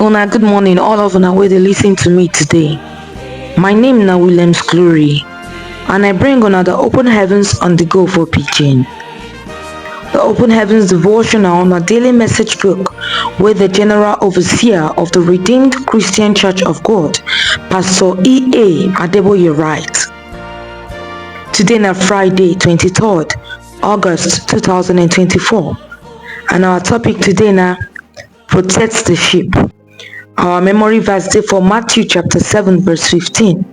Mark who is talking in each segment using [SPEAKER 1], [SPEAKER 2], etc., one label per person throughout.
[SPEAKER 1] Una good morning, all of una wey dey listen to me today. My name na Williams Glory, and I bring una the open heavens on the go for Pidgin. The open heavens devotion na on a daily message book wey the general overseer of the Redeemed Christian Church of God, Pastor E.A. Adeboye write. Today na Friday, 23rd August 2024, and our topic today na protect the sheep. Our memory verse dey for Matthew chapter 7 verse 15,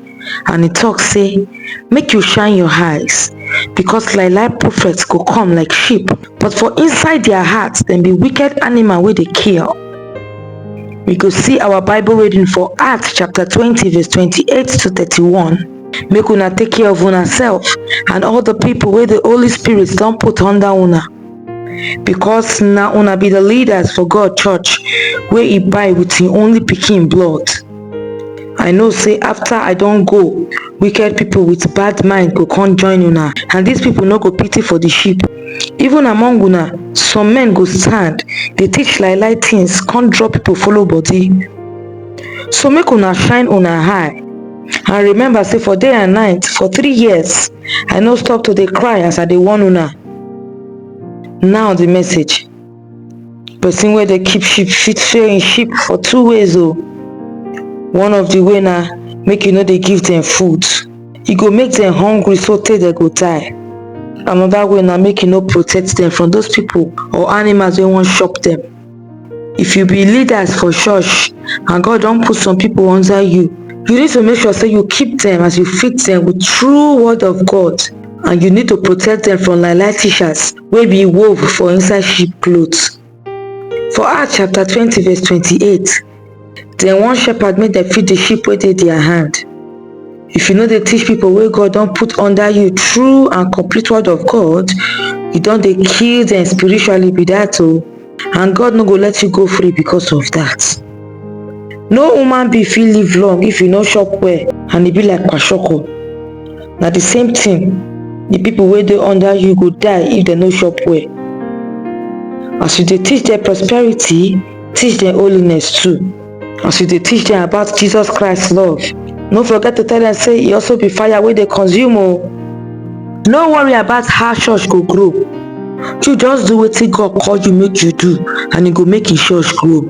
[SPEAKER 1] and it talks say, make you shine your eyes, because lie prophets go come like sheep, but for inside their hearts dem be wicked animal wey dey kill. We go see our Bible reading for Acts chapter 20 verse 28 to 31. Make una take care of una self and all the people wey the Holy Spirit don put under una, because na una be the leaders for God church wey He buy with Him only pikin blood. I know say after I don go, wicked people with bad mind go come join una, and these people no go pity for the sheep. Even among una, some men go stand dey teach lie things, come draw people follow body. So make una shine una eye, and remember say for day and night for 3 years I no stop to dey cry as I dey warn una. Now the message. Person wey dey keep sheep fit fail in sheep for 2 ways o. One of the way na make you no dey give them food. E go make them hungry so tey dem go die. Another way na make you no protect them from those people or animals wey wan chop them. If you be leaders for church and God don put some people under you, you need to make sure say you keep them as you feed them with true word of God, and you need to protect them from lie teachers wey be wolf for inside sheep clothes. For Acts chapter 20 verse 28, dem one shepherd make dem feed the sheep wey dey their hand. If you no dey teach people wey God don put under you true and complete word of God, you don dey kill them spiritually be that o, and God no go let you go free because of that. No human being fit live long if you no chop well and e be like kwashiorkor. Na the same thing, the people wey dey under you go die if dem no chop well. As you dey teach them prosperity, teach them holiness too. As you dey teach them about Jesus Christ love, no forget to tell them say e also be fire wey dey consume o. No worry about how church go grow. You just do wetin God call you make you do, and e go make Him church grow.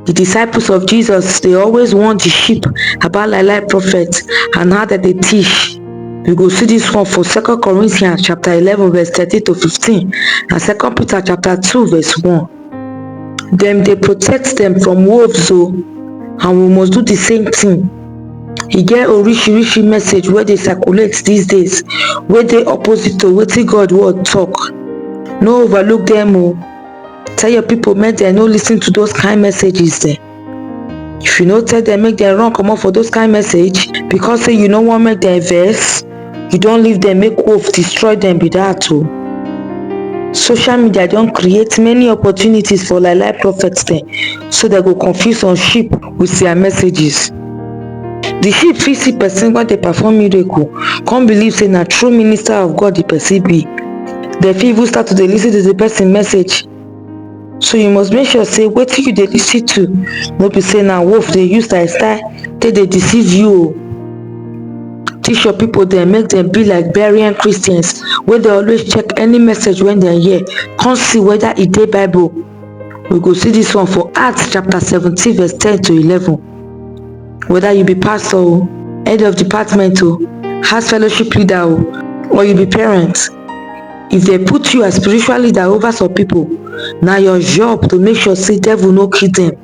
[SPEAKER 1] The disciples of Jesus dey always warn the sheep about lie prophets and how dem dey teach. We go see this one for 2 Corinthians chapter 11 verse 13 to 15 and 2 Peter chapter 2 verse 1. Dem dey protect them from wolves o, and we must do the same thing. E get orishirishi message wey dey circulate these days wey dey opposite to wetin God word talk. No overlook them o. Tell your people make dem no listen to those kind messages dem. If you no tell them make dem run comot for those kind message because say you no wan make dem vex, you don leave them make wolf destroy them be that o. Social media don create many opportunities for lie prophets dem, so dem go confuse some sheep with their messages. The sheep fit see person wey dey perform miracle come believe say na true minister of God the person be. Dem fit even start to dey lis ten to the person message. So you must make sure say wetin you dey lis ten to no be say na wolf dey use style take dey deceive you o. Teach your people dem make dem be like Berean Christians wey dey always check any message wey dem hear, come see whether e dey Bible. We go see this one for Acts chapter 17 verse 10 to 11. Whether you be pastor o, head of department o, house fellowship leader o, or you be parent, if they put you as spiritual leader over some people, na your job to make sure say devil no kill them.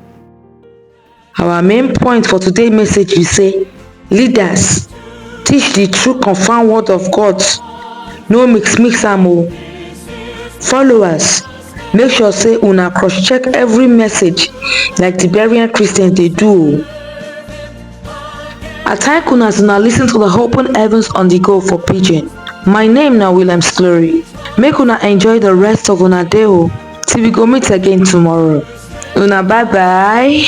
[SPEAKER 1] Our main point for today's message is say, leaders, teach the true confirmed word of God. No mix am o. Followers, make sure say una cross check every message like the Berean Christians dey do o. I thank una as una lis ten to the open heavens on the go for Pidgin. My name na Williams Glory. Make una enjoy the rest of una day o, till we go meet again tomorrow. Una bye bye.